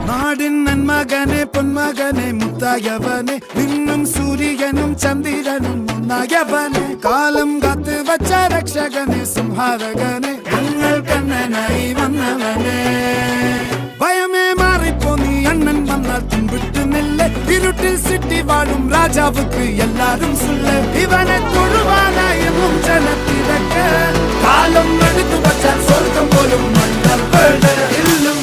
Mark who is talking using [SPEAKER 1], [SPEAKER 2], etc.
[SPEAKER 1] നാടിൻ നന്മകനെ പൊന്മകനെ മുത്തായവനെ നിന്നും സൂര്യനും ചന്ദ്രനും ഒന്നായവനെ കാലം കാത്ത് വച്ച രക്ഷകനെ സംഹാരകനെ ഞങ്ങൾ കണ്ണനായി വന്നവനെ ഭയമേ മാറിപ്പോ നീ അണ്ണൻ വന്നാൽ തുമ്പിട്ട് നില്ല ഇരുട്ടിൽ സിറ്റി വാഴും രാജാവുക്ക് എല്ലാരും സുല്ല ഇവനെ തൊഴുവാനായെന്നും ജനത്തിരക്ക് കാലം എടുത്തു വച്ചാൽ സ്വർഗം പോലും മണ്ണൽ ഇല്ലും